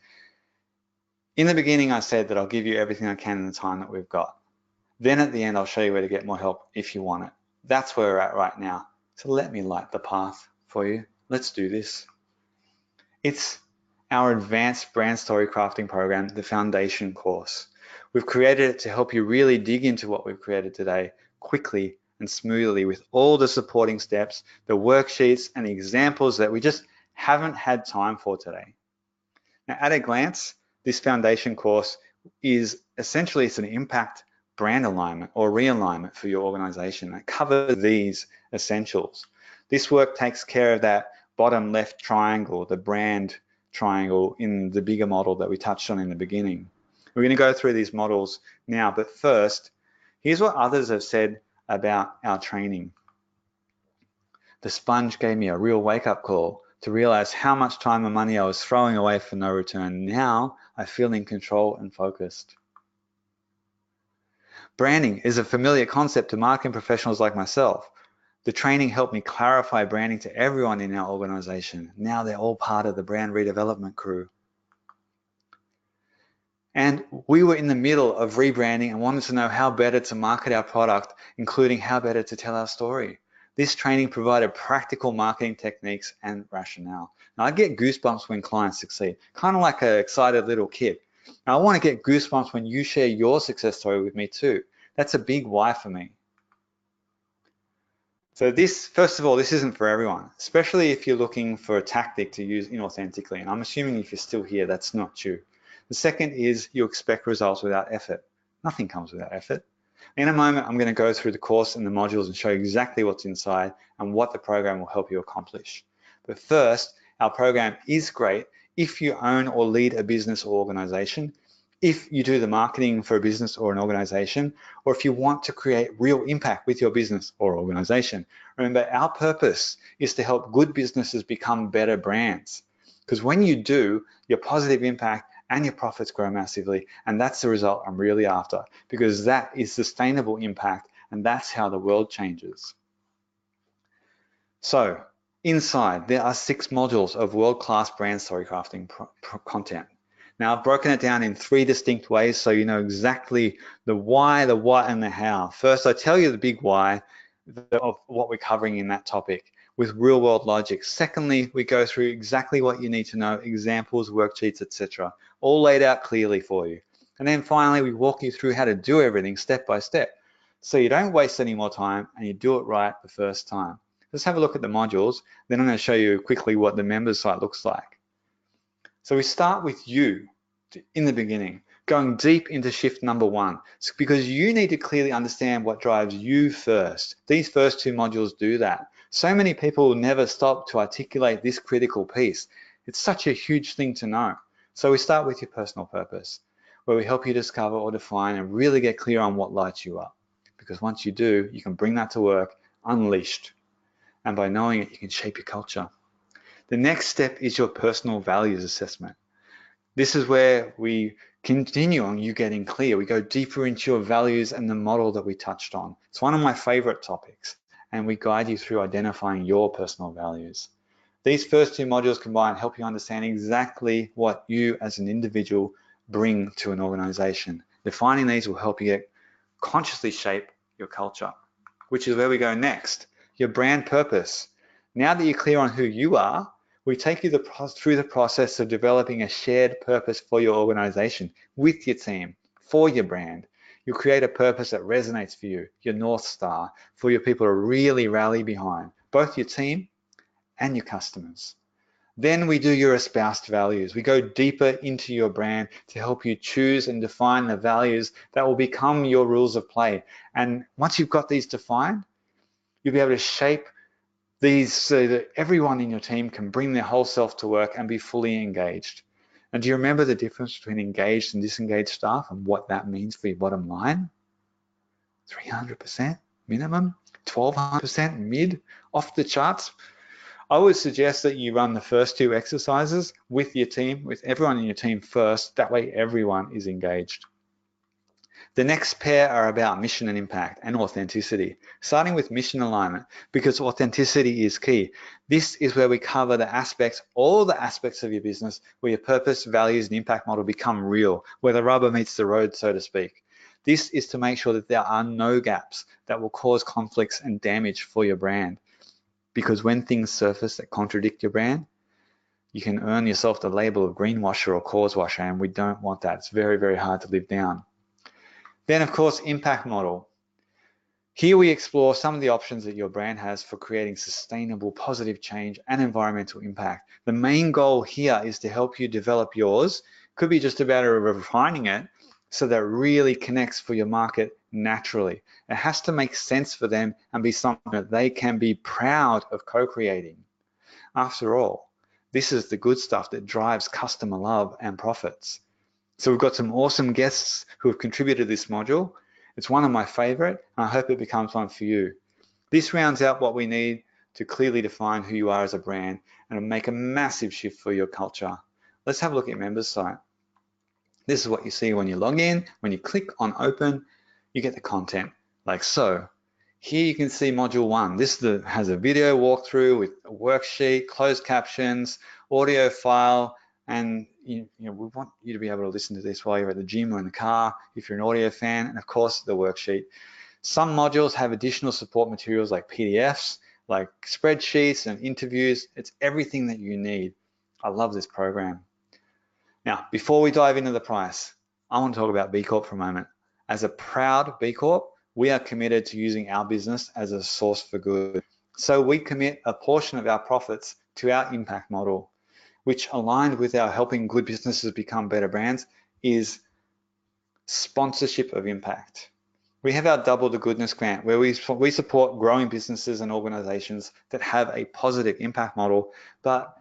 In the beginning, I said that I'll give you everything I can in the time that we've got. Then at the end, I'll show you where to get more help if you want it. That's where we're at right now. So let me light the path for you. Let's do this. It's our advanced brand story crafting program, the foundation course. We've created it to help you really dig into what we've created today quickly and smoothly with all the supporting steps, the worksheets and the examples that we just haven't had time for today. Now, at a glance, this foundation course is essentially, it's an impact brand alignment or realignment for your organization that covers these essentials. This work takes care of that bottom left triangle, the brand triangle in the bigger model that we touched on in the beginning. We're going to go through these models now, but first, here's what others have said about our training. The sponge gave me a real wake-up call to realize how much time and money I was throwing away for no return. Now I feel in control and focused. Branding is a familiar concept to marketing professionals like myself. The training helped me clarify branding to everyone in our organization. Now they're all part of the brand redevelopment crew. And we were in the middle of rebranding and wanted to know how better to market our product, including how better to tell our story. This training provided practical marketing techniques and rationale. Now, I get goosebumps when clients succeed, kind of like an excited little kid. Now, I want to get goosebumps when you share your success story with me too. That's a big why for me. So this, first of all, this isn't for everyone, especially if you're looking for a tactic to use inauthentically. And I'm assuming if you're still here, that's not you. The second is you expect results without effort. Nothing comes without effort. In a moment, I'm going to go through the course and the modules and show you exactly what's inside and what the program will help you accomplish. But first, our program is great if you own or lead a business or organization, if you do the marketing for a business or an organization, or if you want to create real impact with your business or organization. Remember, our purpose is to help good businesses become better brands. Because when you do, your positive impact and your profits grow massively. And that's the result I'm really after, because that is sustainable impact, and that's how the world changes. So inside, there are 6 modules of world-class brand story crafting content. Now, I've broken it down in 3 distinct ways so you know exactly the why, the what, and the how. First, I tell you the big why of what we're covering in that topic with real-world logic. Secondly, we go through exactly what you need to know, examples, worksheets, etc., all laid out clearly for you. And then finally, we walk you through how to do everything step by step, so you don't waste any more time and you do it right the first time. Let's have a look at the modules, then I'm going to show you quickly what the members site looks like. So we start with you in the beginning, going deep into shift number 1, because you need to clearly understand what drives you first. These first 2 modules do that. So many people never stop to articulate this critical piece. It's such a huge thing to know. So we start with your personal purpose, where we help you discover or define and really get clear on what lights you up. Because once you do, you can bring that to work unleashed. And by knowing it, you can shape your culture. The next step is your personal values assessment. This is where we continue on you getting clear. We go deeper into your values and the model that we touched on. It's one of my favorite topics, and we guide you through identifying your personal values. These first 2 modules combined help you understand exactly what you as an individual bring to an organization. Defining these will help you consciously shape your culture, which is where we go next. Your brand purpose. Now that you're clear on who you are, we take you through the process of developing a shared purpose for your organization, with your team, for your brand. You create a purpose that resonates for you, your North Star, for your people to really rally behind, both your team and your customers. Then we do your espoused values. We go deeper into your brand to help you choose and define the values that will become your rules of play. And once you've got these defined, you'll be able to shape these so that everyone in your team can bring their whole self to work and be fully engaged. And do you remember the difference between engaged and disengaged staff and what that means for your bottom line? 300% minimum, 1200% mid, off the charts. I would suggest that you run the first 2 exercises with your team, with everyone in your team first. That way everyone is engaged. The next pair are about mission and impact and authenticity, starting with mission alignment, because authenticity is key. This is where we cover the aspects, all the aspects of your business, where your purpose, values, and impact model become real, where the rubber meets the road, so to speak. This is to make sure that there are no gaps that will cause conflicts and damage for your brand. Because when things surface that contradict your brand, you can earn yourself the label of greenwasher or cause washer, and we don't want that. It's very, very hard to live down. Then, of course, impact model. Here we explore some of the options that your brand has for creating sustainable, positive change and environmental impact. The main goal here is to help you develop yours. Could be just about refining it so that it really connects for your market naturally. It has to make sense for them and be something that they can be proud of co-creating. After all, this is the good stuff that drives customer love and profits. So we've got some awesome guests who have contributed to this module. It's one of my favorite, and I hope it becomes one for you. This rounds out what we need to clearly define who you are as a brand and make a massive shift for your culture. Let's have a look at members site. This is what you see when you log in. When you click on open, you get the content like so. Here you can see module 1. This has a video walkthrough with a worksheet, closed captions, audio file, and we want you to be able to listen to this while you're at the gym or in the car if you're an audio fan, and of course the worksheet. Some modules have additional support materials like PDFs, like spreadsheets and interviews. It's everything that you need. I love this program. Now, before we dive into the price, I want to talk about B Corp for a moment. As a proud B Corp, we are committed to using our business as a source for good. So we commit a portion of our profits to our impact model, which aligned with our helping good businesses become better brands is sponsorship of impact. We have our Double the Goodness grant where we support growing businesses and organizations that have a positive impact model, but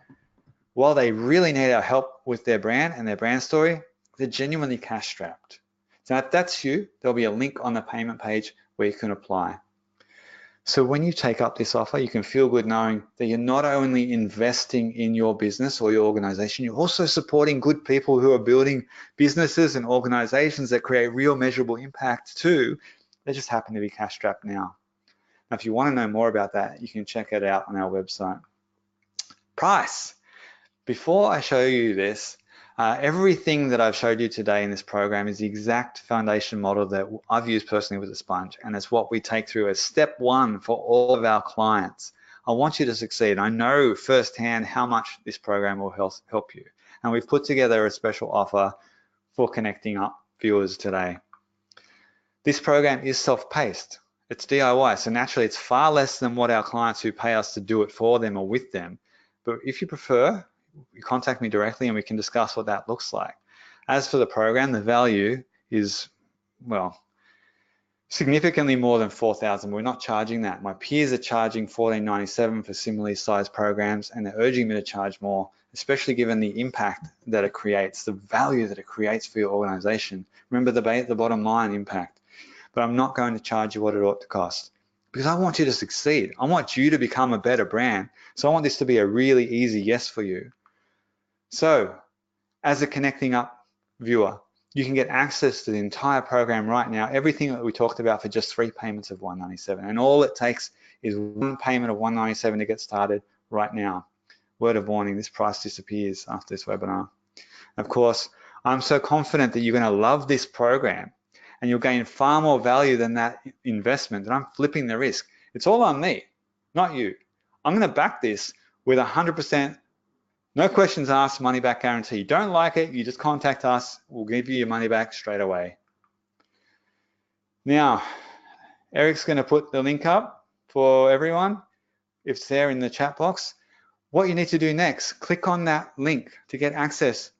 while they really need our help with their brand and their brand story, they're genuinely cash strapped. So if that's you, there'll be a link on the payment page where you can apply. So when you take up this offer, you can feel good knowing that you're not only investing in your business or your organization, you're also supporting good people who are building businesses and organizations that create real measurable impact too. They just happen to be cash strapped now. Now, if you want to know more about that, you can check it out on our website. Price. Before I show you this, everything that I've showed you today in this program is the exact foundation model that I've used personally with the Sponge, and it's what we take through as step one for all of our clients. I want you to succeed. I know firsthand how much this program will help you, and we've put together a special offer for Connecting Up viewers today. This program is self-paced. It's DIY, so naturally it's far less than what our clients who pay us to do it for them or with them. But if you prefer, you contact me directly and we can discuss what that looks like. As for the program, the value is, well, significantly more than $4,000. We're not charging that. My peers are charging $14.97 for similarly sized programs, and they're urging me to charge more, especially given the impact that it creates, the value that it creates for your organization. Remember the bottom line, impact. But I'm not going to charge you what it ought to cost because I want you to succeed. I want you to become a better brand. So I want this to be a really easy yes for you. So as a Connecting Up viewer, you can get access to the entire program right now, everything that we talked about for just 3 payments of $197. And all it takes is 1 payment of $197 to get started right now. Word of warning, this price disappears after this webinar. Of course, I'm so confident that you're going to love this program and you'll gain far more value than that investment, that I'm flipping the risk. It's all on me, not you. I'm going to back this with 100%, no questions asked, money back guarantee. You don't like it, you just contact us. We'll give you your money back straight away. Now, Eric's going to put the link up for everyone. If it's there in the chat box, what you need to do next, click on that link to get access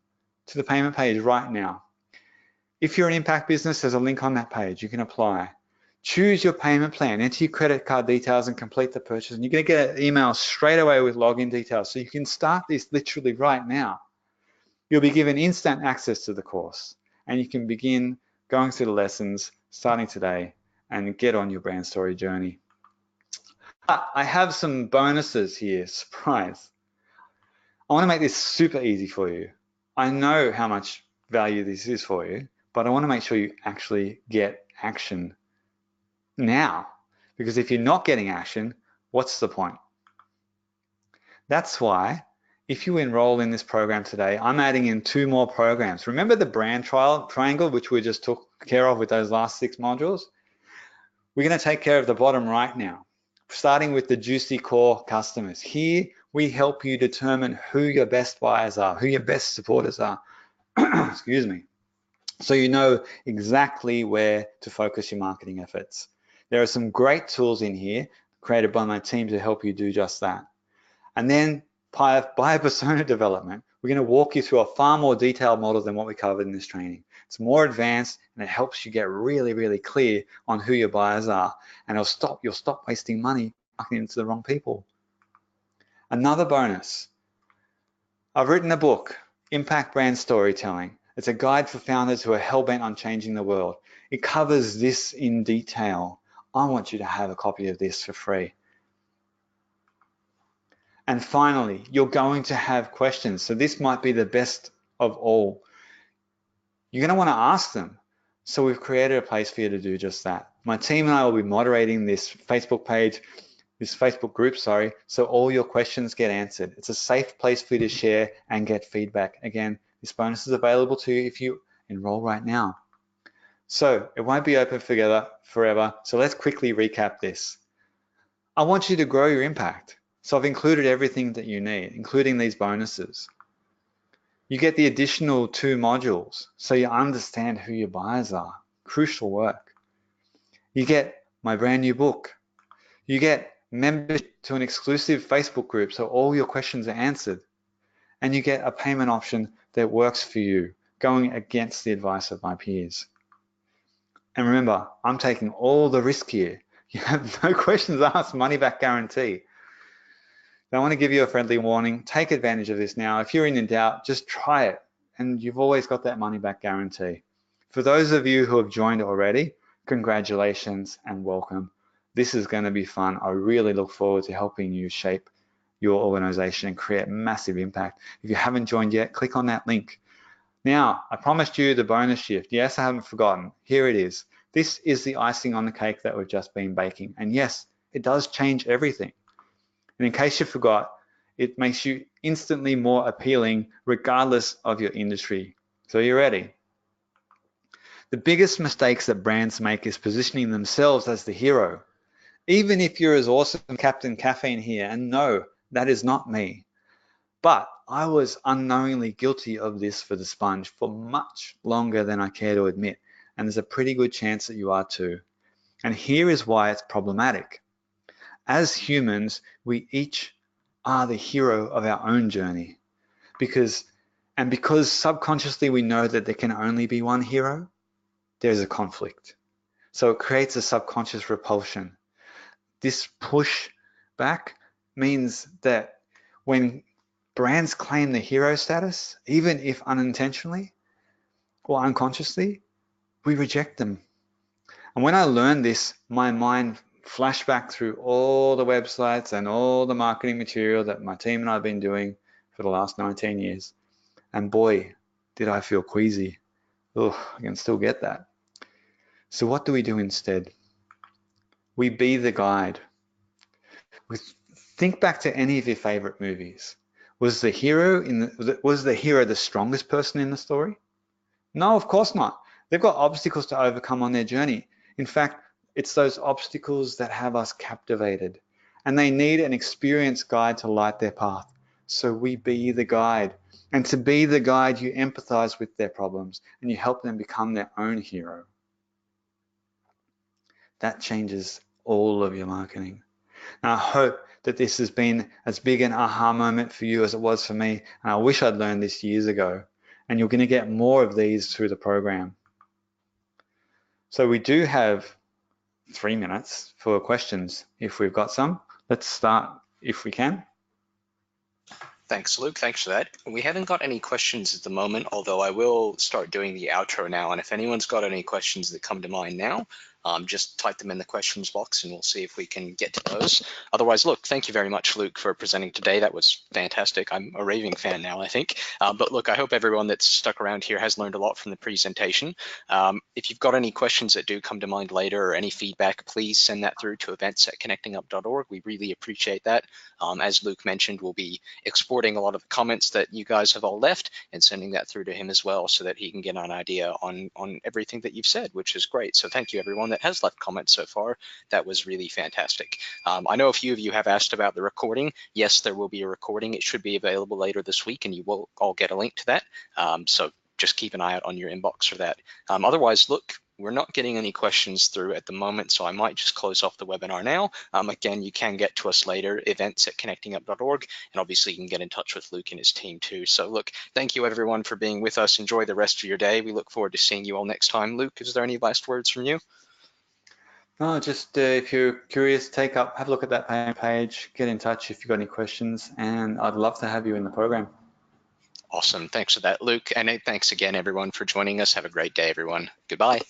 to the payment page right now. If you're an impact business, there's a link on that page. You can apply. Choose your payment plan, enter your credit card details and complete the purchase. And you're going to get an email straight away with login details. So you can start this literally right now. You'll be given instant access to the course and you can begin going through the lessons starting today and get on your brand story journey. I have some bonuses here, surprise. I want to make this super easy for you. I know how much value this is for you, but I want to make sure you actually get action now, because if you're not getting action, what's the point? That's why if you enroll in this program today, I'm adding in 2 more programs. Remember the brand triangle, which we just took care of with those last 6 modules? We're going to take care of the bottom right now, starting with the juicy core customers. Here, we help you determine who your best buyers are, who your best supporters are. Excuse me. So you know exactly where to focus your marketing efforts. There are some great tools in here created by my team to help you do just that. And then buyer persona development, we're going to walk you through a far more detailed model than what we covered in this training. It's more advanced and it helps you get really, really clear on who your buyers are, and you'll stop wasting money marketing to the wrong people. Another bonus, I've written a book, Impact Brand Storytelling. It's a guide for founders who are hell-bent on changing the world. It covers this in detail. I want you to have a copy of this for free. And finally, you're going to have questions. So this might be the best of all. You're going to want to ask them. So we've created a place for you to do just that. My team and I will be moderating this Facebook page, this Facebook group, sorry, so all your questions get answered. It's a safe place for you to share and get feedback. Again, this bonus is available to you if you enroll right now. So it won't be open forever. So let's quickly recap this. I want you to grow your impact. So I've included everything that you need, including these bonuses. You get the additional 2 modules, so you understand who your buyers are. Crucial work. You get my brand new book. You get membership to an exclusive Facebook group, so all your questions are answered. And you get a payment option that works for you, going against the advice of my peers. And remember, I'm taking all the risk here. You have no questions asked, money back guarantee. I want to give you a friendly warning. Take advantage of this now. If you're in doubt, just try it. And you've always got that money back guarantee. For those of you who have joined already, congratulations and welcome. This is going to be fun. I really look forward to helping you shape your organization and create massive impact. If you haven't joined yet, click on that link. Now, I promised you the bonus shift. Yes, I haven't forgotten. Here it is. This is the icing on the cake that we've just been baking. And yes, it does change everything. And in case you forgot, it makes you instantly more appealing regardless of your industry. So you're ready. The biggest mistakes that brands make is positioning themselves as the hero. Even if you're as awesome as Captain Caffeine here, and no, that is not me. But I was unknowingly guilty of this for the sponge for much longer than I care to admit. And there's a pretty good chance that you are too. And here is why it's problematic. As humans, we each are the hero of our own journey. Because subconsciously we know that there can only be one hero, there's a conflict. So it creates a subconscious repulsion. This push back means that when brands claim the hero status, even if unintentionally or unconsciously, we reject them. And when I learned this, my mind flashed back through all the websites and all the marketing material that my team and I have been doing for the last 19 years. And boy, did I feel queasy. Ugh, I can still get that. So what do we do instead? We be the guide. Think back to any of your favorite movies. Was the hero the strongest person in the story? No, of course not. They've got obstacles to overcome on their journey. In fact, it's those obstacles that have us captivated, and they need an experienced guide to light their path. So we be the guide. And to be the guide, you empathize with their problems and you help them become their own hero. That changes all of your marketing. Now, I hope that this has been as big an aha moment for you as it was for me. And I wish I'd learned this years ago. And you're going to get more of these through the program. So we do have 3 minutes for questions if we've got some. Let's start if we can.
Thanks, Luke. Thanks for that. We haven't got any questions at the moment, although I will start doing the outro now. And if anyone's got any questions that come to mind now, just type them in the questions box and we'll see if we can get to those. Otherwise, look, thank you very much, Luke, for presenting today. That was fantastic. I'm a raving fan now, I think. But look, I hope everyone that's stuck around here has learned a lot from the presentation. If you've got any questions that do come to mind later or any feedback, please send that through to events@connectingup.org. We really appreciate that. As Luke mentioned, we'll be exporting a lot of the comments that you guys have all left and sending that through to him as well so that he can get an idea on everything that you've said, which is great. So thank you, everyone that has left comments so far. That was really fantastic. I know a few of you have asked about the recording. Yes, there will be a recording. It should be available later this week and you will all get a link to that. So just keep an eye out on your inbox for that. Otherwise, look, we're not getting any questions through at the moment, so I might just close off the webinar now. Again, you can get to us later, events@connectingup.org, and obviously you can get in touch with Luke and his team too. So look, thank you everyone for being with us. Enjoy the rest of your day. We look forward to seeing you all next time. Luke, is there any last words from you?
No, just if you're curious, have a look at that page, get in touch if you've got any questions, and I'd love to have you in the program.
Awesome, thanks for that, Luke. And thanks again, everyone, for joining us. Have a great day, everyone. Goodbye.